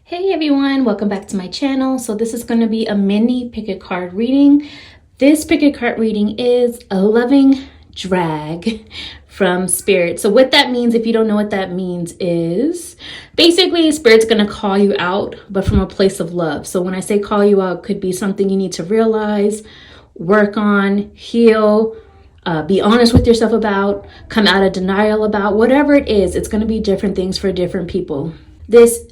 Hey everyone, welcome back to my channel. So this is going to be a mini pick a card reading. This pick a card reading is a loving drag from Spirit. So what that means, if you don't know what that means, is basically Spirit's going to call you out, but from a place of love. So when I say call you out, could be something you need to realize, work on, heal, be honest with yourself about, come out of denial about, whatever it is. It's going to be different things for different people.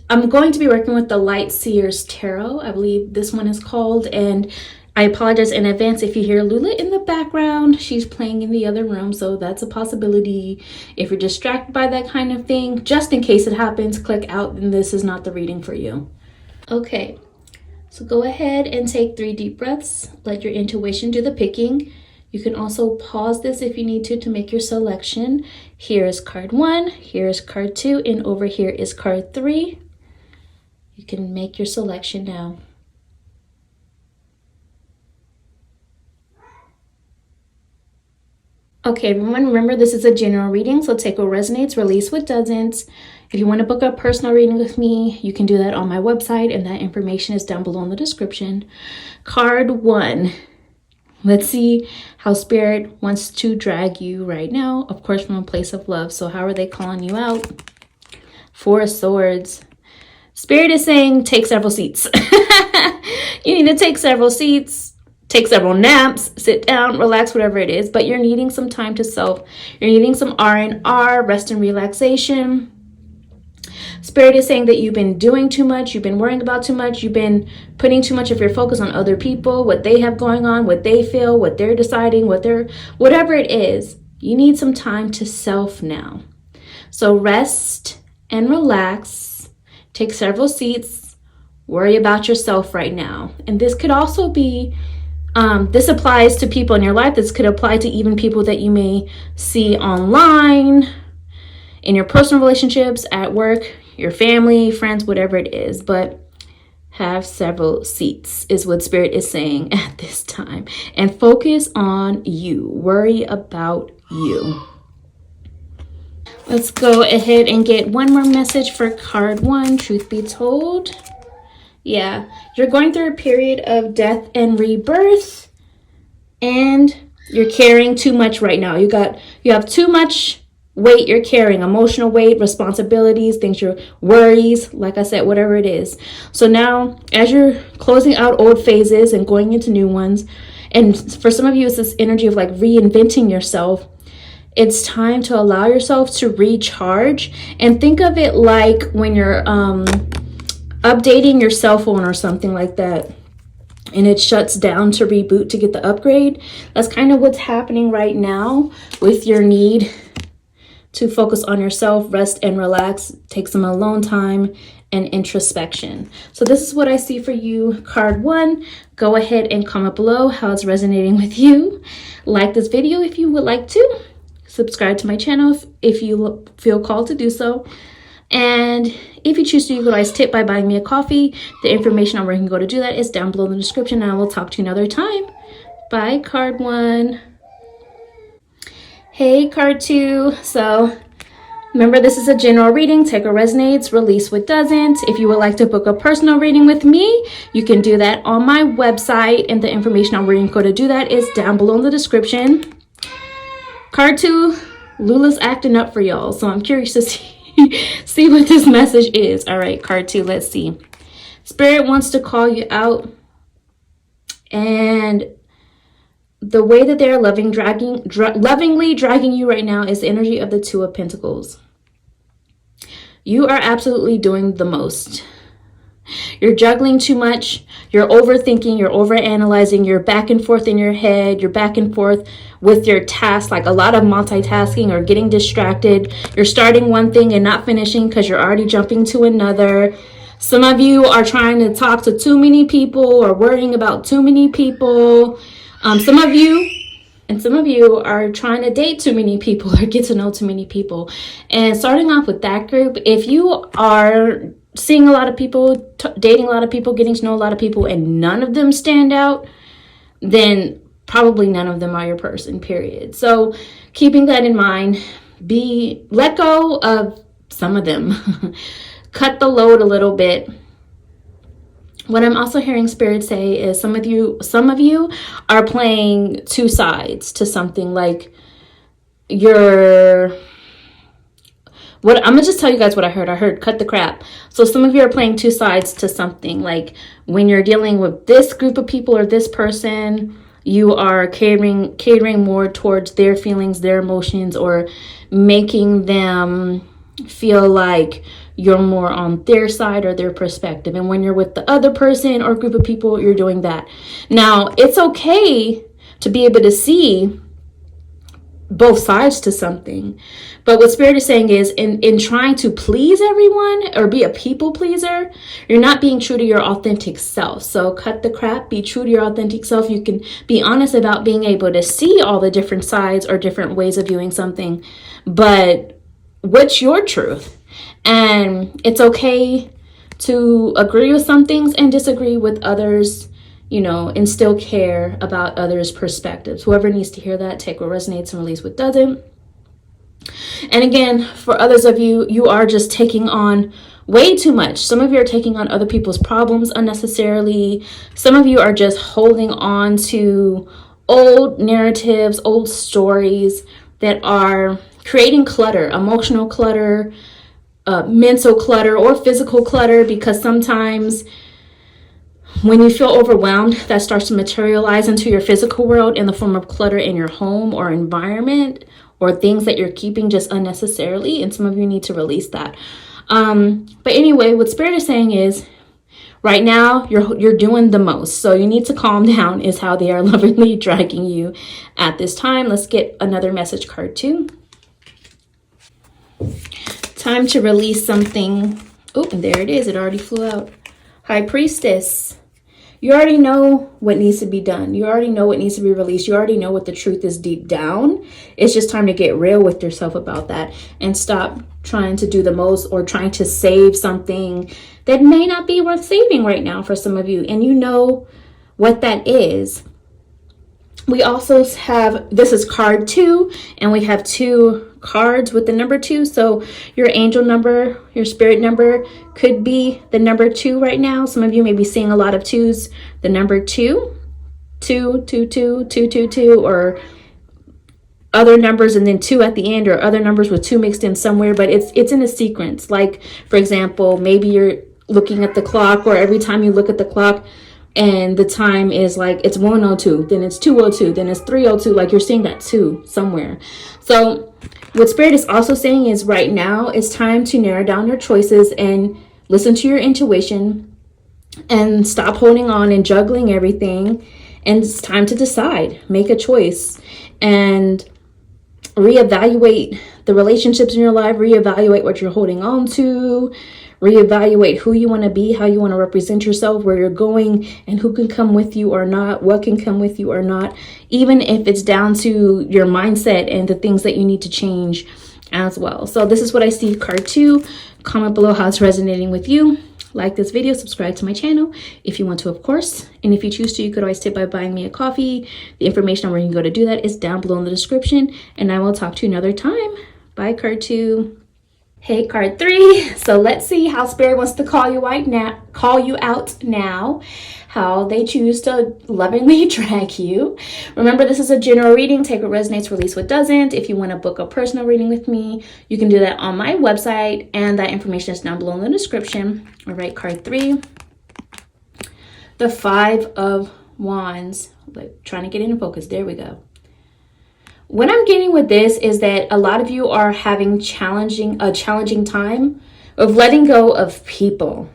I'm going to be working with the Light Seers Tarot. I believe this one is called, and I apologize in advance if you hear Lula in the background. She's playing in the other room, so that's a possibility. If you're distracted by that kind of thing, just in case it happens, click out, and this is not the reading for you. Okay, so go ahead and take 3 deep breaths. Let your intuition do the picking. You can also pause this if you need to make your selection. Here is card 1, here is card 2, and over here is card 3. You can make your selection now. Okay, everyone, remember this is a general reading, so take what resonates, release what doesn't. If you want to book a personal reading with me, you can do that on my website, and that information is down below in the description. Card 1. Let's see how Spirit wants to drag you right now, of course, from a place of love. So how are they calling you out? 4 of Swords. Spirit is saying take several seats. You need to take several seats, take several naps, sit down, relax, whatever it is. But you're needing some time to self. You're needing some R&R, rest and relaxation. Spirit is saying that you've been doing too much, you've been worrying about too much, you've been putting too much of your focus on other people, what they have going on, what they feel, what they're deciding, whatever it is. You need some time to self now. So rest and relax, take several seats, worry about yourself right now. And this could also be, this applies to people in your life. This could apply to even people that you may see online, in your personal relationships, at work, your family, friends, whatever it is. But have several seats is what Spirit is saying at this time. And focus on you. Worry about you. Let's go ahead and get one more message for card 1, truth be told. Yeah, you're going through a period of death and rebirth, and you're carrying too much right now. You have too much weight you're carrying, emotional weight, responsibilities, worries, like I said, whatever it is. So now, as you're closing out old phases and going into new ones, and for some of you, it's this energy of like reinventing yourself. It's time to allow yourself to recharge, and think of it like when you're updating your cell phone or something like that, and it shuts down to reboot to get the upgrade. That's kind of what's happening right now with your need to focus on yourself, rest and relax, take some alone time and introspection. So this is what I see for you, card 1. Go ahead and comment below how it's resonating with you. Like this video if you would like to. Subscribe to my channel if you feel called to do so. And if you choose to, you could always tip by buying me a coffee. The information on where you can go to do that is down below in the description, and I will talk to you another time. Bye, card 1. Hey, card 2. So remember, this is a general reading. Take what resonates, release what doesn't. If you would like to book a personal reading with me, you can do that on my website, and the information on where you can go to do that is down below in the description. Card 2, Lula's acting up for y'all, so I'm curious to see what this message is. All right, card 2, let's see. Spirit wants to call you out, and the way that they're lovingly dragging you right now is the energy of the 2 of Pentacles. You are absolutely doing the most. You're juggling too much. You're overthinking. You're overanalyzing. You're back and forth in your head. You're back and forth with your tasks, like a lot of multitasking or getting distracted. You're starting one thing and not finishing because you're already jumping to another. Some of you are trying to talk to too many people or worrying about too many people. Some of you are trying to date too many people or get to know too many people. And starting off with that group, if you are seeing a lot of people, dating a lot of people, getting to know a lot of people, and none of them stand out, then probably none of them are your person, period. So keeping that in mind, let go of some of them. Cut the load a little bit. What I'm also hearing Spirit say is some of you are playing two sides to something. Like what I'm gonna just tell you guys what I heard. I heard cut the crap. So some of you are playing two sides to something. Like when you're dealing with this group of people or this person, you are catering more towards their feelings, their emotions, or making them feel like you're more on their side or their perspective. And when you're with the other person or group of people, you're doing that. Now, it's okay to be able to see both sides to something, but what Spirit is saying is in trying to please everyone or be a people pleaser, you're not being true to your authentic self. So cut the crap, be true to your authentic self. You can be honest about being able to see all the different sides or different ways of viewing something, but what's your truth? And it's okay to agree with some things and disagree with others, and still care about others' perspectives. Whoever needs to hear that, take what resonates and release what doesn't. And again, for others of you, you are just taking on way too much. Some of you are taking on other people's problems unnecessarily. Some of you are just holding on to old narratives, old stories that are creating clutter, emotional clutter, mental clutter, or physical clutter, because sometimes when you feel overwhelmed, that starts to materialize into your physical world in the form of clutter in your home or environment, or things that you're keeping just unnecessarily. And some of you need to release that. But anyway, what Spirit is saying is right now you're doing the most. So you need to calm down is how they are lovingly dragging you at this time. Let's get another message card too. Time to release something. Oh, and there it is. It already flew out. High Priestess. You already know what needs to be done. You already know what needs to be released. You already know what the truth is deep down. It's just time to get real with yourself about that and stop trying to do the most or trying to save something that may not be worth saving right now for some of you. And you know what that is. We also have, this is card 2, and we have 2 cards with the number 2. So your angel number, your spirit number could be the number 2 right now. Some of you may be seeing a lot of 2s. The number 2, 2, 2, 2, 2, 2, 2, or other numbers and then 2 at the end, or other numbers with 2 mixed in somewhere, but it's in a sequence. Like, for example, maybe you're looking at the clock, or every time you look at the clock, and the time is like it's 1:02, then it's 2:02, then it's 3:02, like you're seeing that 2 somewhere. So what Spirit is also saying is right now it's time to narrow down your choices and listen to your intuition and stop holding on and juggling everything. And it's time to decide, make a choice, and reevaluate the relationships in your life, reevaluate what you're holding on to, reevaluate who you want to be, how you want to represent yourself, where you're going, and who can come with you or not, what can come with you or not, even if it's down to your mindset and the things that you need to change as well. So this is what I see, card 2. Comment below how it's resonating with you. Like this video, subscribe to my channel if you want to, of course. And if you choose to, you could always tip by buying me a coffee. The information on where you can go to do that is down below in the description. And I will talk to you another time. Bye, card 2. Hey, card 3. So let's see how Spirit wants to call you out now, how they choose to lovingly drag you. Remember, this is a general reading. Take what resonates, release what doesn't. If you want to book a personal reading with me, you can do that on my website, and that information is down below in the description. All right, card 3. The 5 of Wands. Like, trying to get into focus. There we go. What I'm getting with this is that a lot of you are having a challenging time of letting go of people.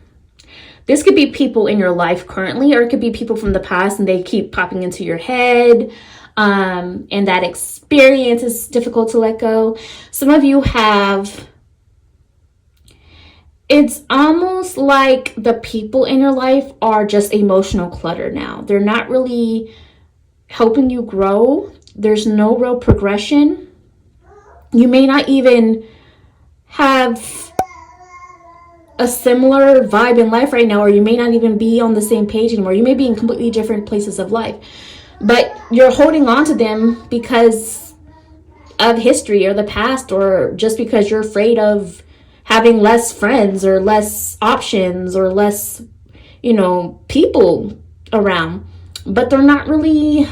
This could be people in your life currently, or it could be people from the past and they keep popping into your head. And that experience is difficult to let go. Some of you have, it's almost like the people in your life are just emotional clutter now. They're not really helping you grow. There's no real progression. You may not even have a similar vibe in life right now, or you may not even be on the same page anymore. You may be in completely different places of life, but you're holding on to them because of history or the past, or just because you're afraid of having less friends or less options or less, people around, but they're not really,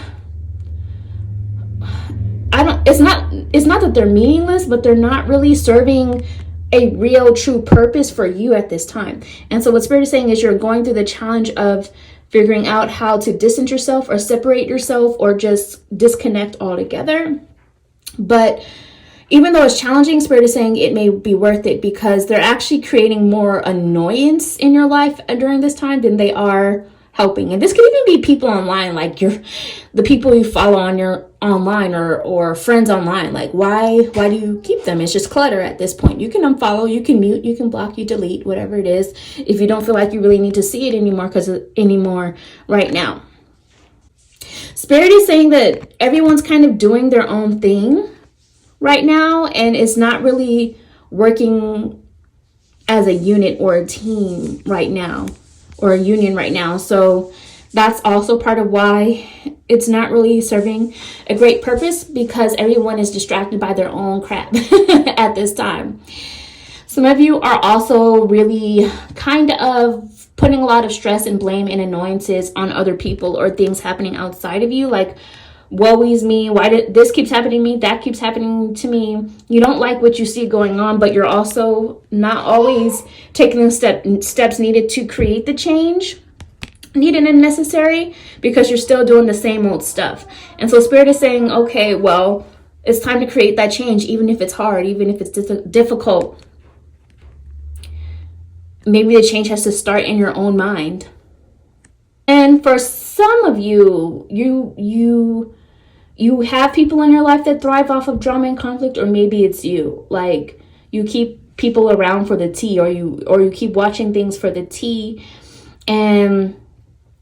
it's not that they're meaningless, but they're not really serving a real true purpose for you at this time. And so what Spirit is saying is you're going through the challenge of figuring out how to distance yourself or separate yourself or just disconnect altogether. But even though it's challenging, Spirit is saying it may be worth it, because they're actually creating more annoyance in your life during this time than they are helping. And this could even be people online, like the people you follow on your online or friends online. Like, why do you keep them? It's just clutter at this point. You can unfollow, you can mute, you can block, you delete, whatever it is, if you don't feel like you really need to see it anymore right now. Spirit is saying that everyone's kind of doing their own thing right now, and it's not really working as a unit or a team right now, or a union right now. So that's also part of why it's not really serving a great purpose, because everyone is distracted by their own crap at this time. Some of you are also really kind of putting a lot of stress and blame and annoyances on other people or things happening outside of you, like, woe is me, why did this keeps happening to me, that keeps happening to me. You don't like what you see going on, but you're also not always taking the steps needed to create the change needed and necessary, because you're still doing the same old stuff. And so Spirit is saying, okay, well, it's time to create that change, even if it's hard, even if it's difficult. Maybe the change has to start in your own mind. And for some of you, you have people in your life that thrive off of drama and conflict, or maybe it's you. Like, you keep people around for the tea, or you keep watching things for the tea. And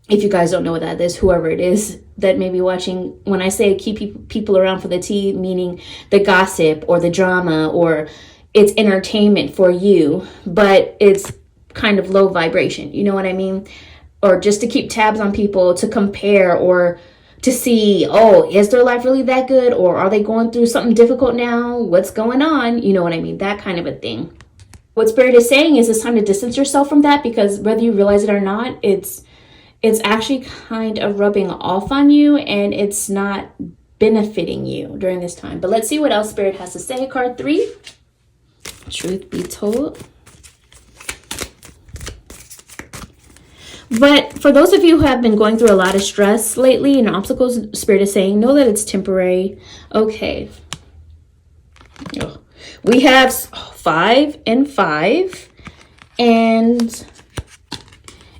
if you guys don't know what that is, whoever it is that may be watching, when I say keep people around for the tea, meaning the gossip or the drama, or it's entertainment for you, but it's kind of low vibration. You know what I mean? Or just to keep tabs on people, to compare, or to see, oh, is their life really that good? Or are they going through something difficult now? What's going on? You know what I mean? That kind of a thing. What Spirit is saying is it's time to distance yourself from that, because whether you realize it or not, it's actually kind of rubbing off on you, and it's not benefiting you during this time. But let's see what else Spirit has to say. Card 3, truth be told. But for those of you who have been going through a lot of stress lately and obstacles, Spirit is saying, know that it's temporary. Okay. We have 5 and 5. And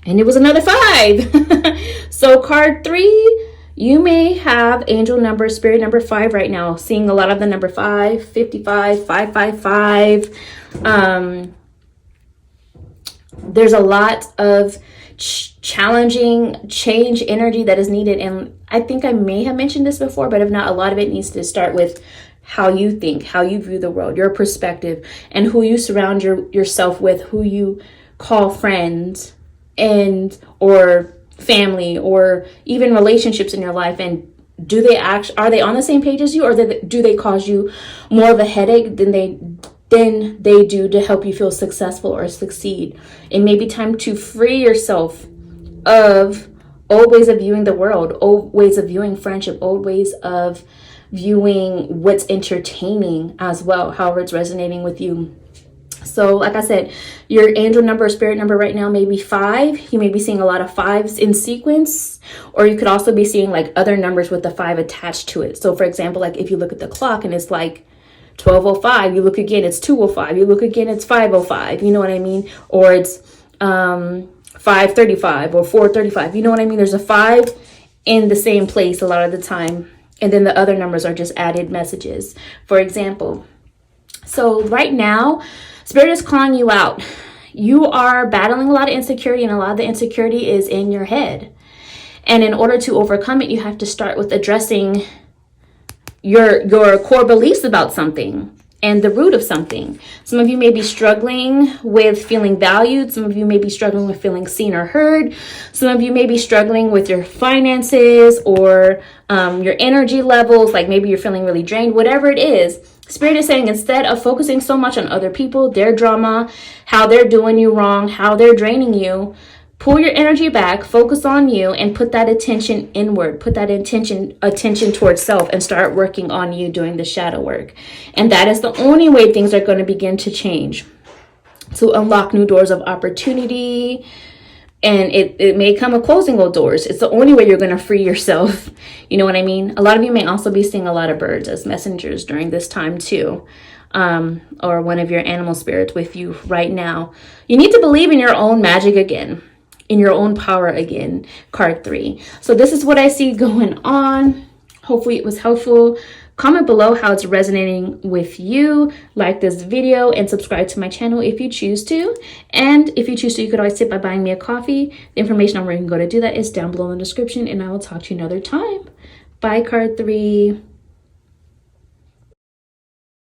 it was another 5. So card 3, you may have angel number, spirit number 5 right now. Seeing a lot of the number 5, 55, 555. There's a lot of challenging change energy that is needed. And I think I may have mentioned this before, but if not, a lot of it needs to start with how you think, how you view the world, your perspective, and who you surround yourself with, who you call friends, and or family, or even relationships in your life. And are they on the same page as you, or do they cause you more of a headache than they do to help you feel successful or succeed? It may be time to free yourself of old ways of viewing the world, old ways of viewing friendship, old ways of viewing what's entertaining as well, however it's resonating with you. So like I said, your angel number or spirit number right now may be 5. You may be seeing a lot of 5s in sequence, or you could also be seeing like other numbers with the 5 attached to it. So for example, like if you look at the clock and it's like 12:05, you look again, it's 2:05, you look again, it's 5:05, you know what I mean? Or it's 5:35 or 4:35, you know what I mean? There's a 5 in the same place a lot of the time, and then the other numbers are just added messages, for example. So right now, Spirit is calling you out. You are battling a lot of insecurity, and a lot of the insecurity is in your head. And in order to overcome it, you have to start with addressing your core beliefs about something and the root of something. Some of you may be struggling with feeling valued. Some of you may be struggling with feeling seen or heard. Some of you may be struggling with your finances or your energy levels. Like maybe you're feeling really drained, whatever it is. Spirit is saying, instead of focusing so much on other people, their drama, how they're doing you wrong, how they're draining you, Pull your energy back, focus on you, and put that attention inward. Put that attention towards self and start working on you doing the shadow work. And that is the only way things are going to begin to change, to unlock new doors of opportunity. And it may come with closing old doors. It's the only way you're going to free yourself. You know what I mean? A lot of you may also be seeing a lot of birds as messengers during this time too. Or one of your animal spirits with you right now. You need to believe in your own magic again, in your own power again, card 3. So this is what I see going on. Hopefully it was helpful. Comment below how it's resonating with you. Like this video and subscribe to my channel if you choose to. And if you choose to, you could always tip by buying me a coffee. The information on where you can go to do that is down below in the description, and I will talk to you another time. Bye, card 3.